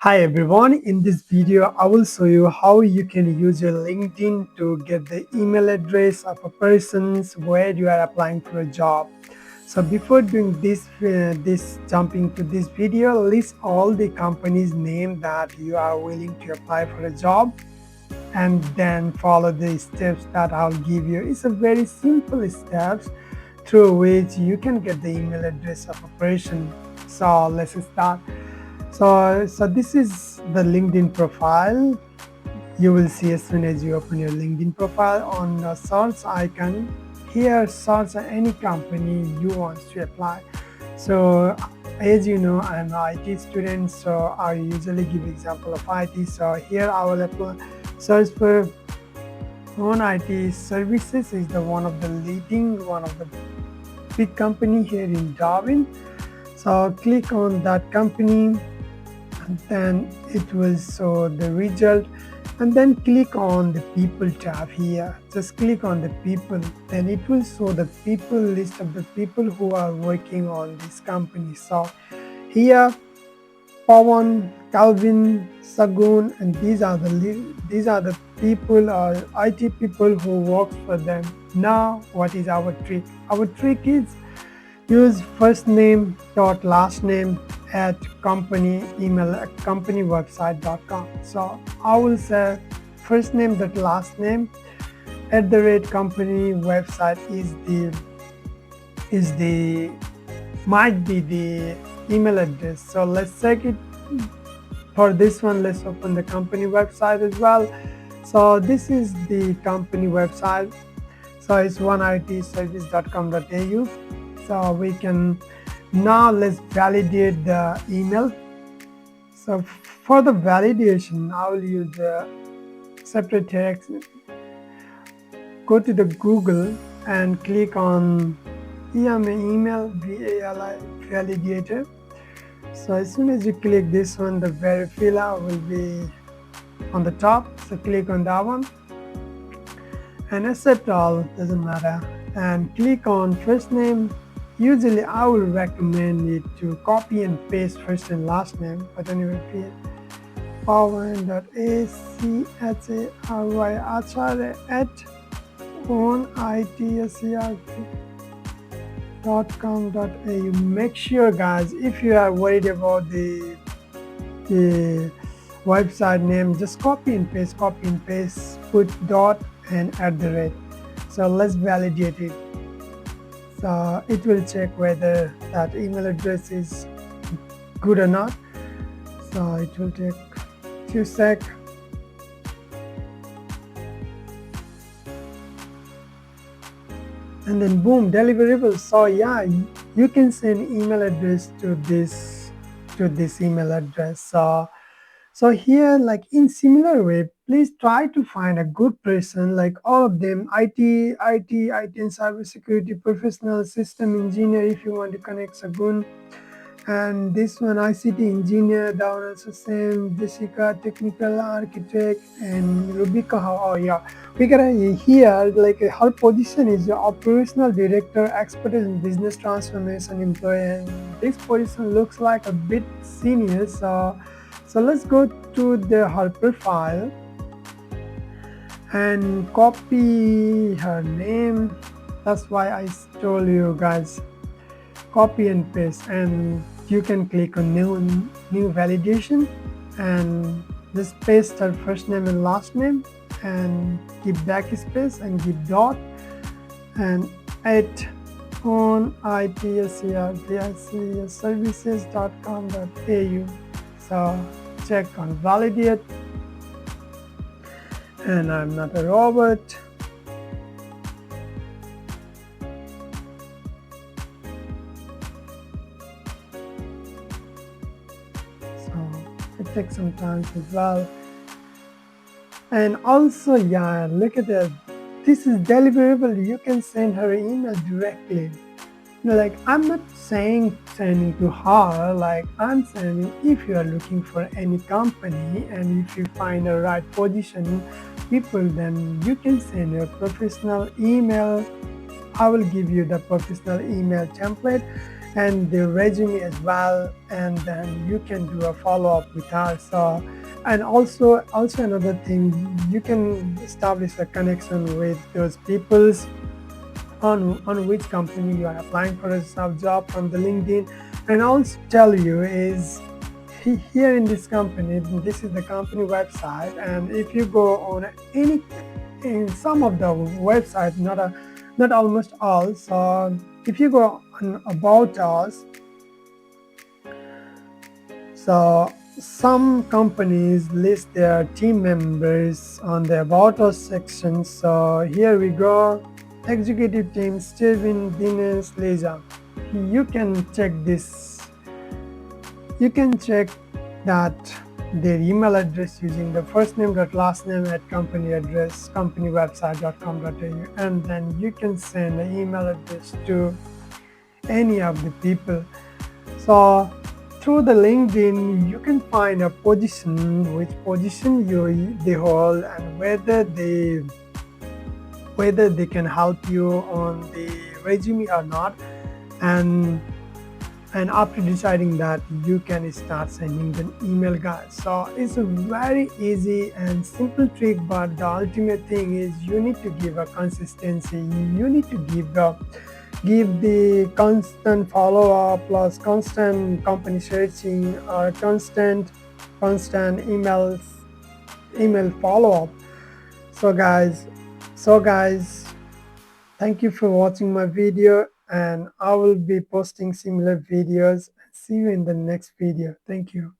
Hi everyone, in this video I will show you how you can use your LinkedIn to get the email address of a person where you are applying for a job. So before doing this jumping to this video, list all the companies name that you are willing to apply for a job and then follow the steps that I'll give you. It's a very simple steps through which you can get the email address of a person. So let's start. So this is the LinkedIn profile. You will see as soon as you open your LinkedIn profile on the search icon. Here, search any company you want to apply. So as you know, I'm an IT student, so I usually give example of IT. So here I will apply, search for on IT services is the one of the leading, one of the big company here in Darwin. So click on that company, and then it will show the result, and then click on the people tab here. Just click on the people, then it will show the people list of the people who are working on this company. So here Pawan, Calvin, Sagun, and these are the people or IT people who work for them. Now what is our trick? Our trick is use first name dot last name at company email at companywebsite.com. So I will say first name dot last name at the rate company website is the might be the email address. So let's check it. For this one, let's open the company website as well. So this is the company website. So it's oneitservice.com.au. So we can now let's validate the email. So for the validation, I will use the separate text. Go to the Google and click on email VALI validator. So as soon as you click this one, the verifila will be on the top. So click on that one and accept all, doesn't matter, and click on first name. Usually I will recommend it to copy and paste first and last name, but anyway, pawan.acharya at onitservice.com.au. Make sure guys, if you are worried about the website name, just copy and paste, put dot and at the rate. So let's validate it. So it will check whether that email address is good or not. So it will take few seconds. And then boom, deliverable. So yeah, you can send email address to this email address. So here, like in similar way, please try to find a good person, like all of them, IT and cybersecurity professional, system engineer if you want to connect Sagun. And this one ICT engineer, that one also same, Jessica technical architect, and Rubika. Oh yeah, we got here like her position is the operational director, expert in business transformation employee, and this position looks like a bit senior. So let's go to her profile and copy her name. That's why I told you guys, copy and paste, and you can click on new validation and just paste her first name and last name and give backspace and give dot and at on itservices.com.au. So check on validate, and I'm not a robot. So it takes some time as well. And also, yeah, look at that. This is deliverable. You can send her email directly. Like I'm not saying sending to her, like I'm sending if you are looking for any company and if you find a right position people, then you can send your professional email. I will give you the professional email template, and the resume as well, and then you can do a follow-up with her. So, and also another thing, you can establish a connection with those peoples on which company you are applying for a job from the LinkedIn. And also tell you is here in this company, this is the company website, and if you go on any in some of the websites, not almost all. So if you go on about us, so some companies list their team members on the about us section. So here we go, executive team, Steven, Dinesh, Lisa. You can check this. You can check that their email address using the first name dot last name at company address companywebsite.com.au, and then you can send an email address to any of the people. So through the LinkedIn, you can find a position, which position they hold, and whether they can help you on the resume or not. And after deciding that, you can start sending the email, guys. So it's a very easy and simple trick, but the ultimate thing is you need to give a consistency. You need to give the constant follow-up plus constant company searching or constant email follow-up. So guys, thank you for watching my video, and I will be posting similar videos. See you in the next video. Thank you.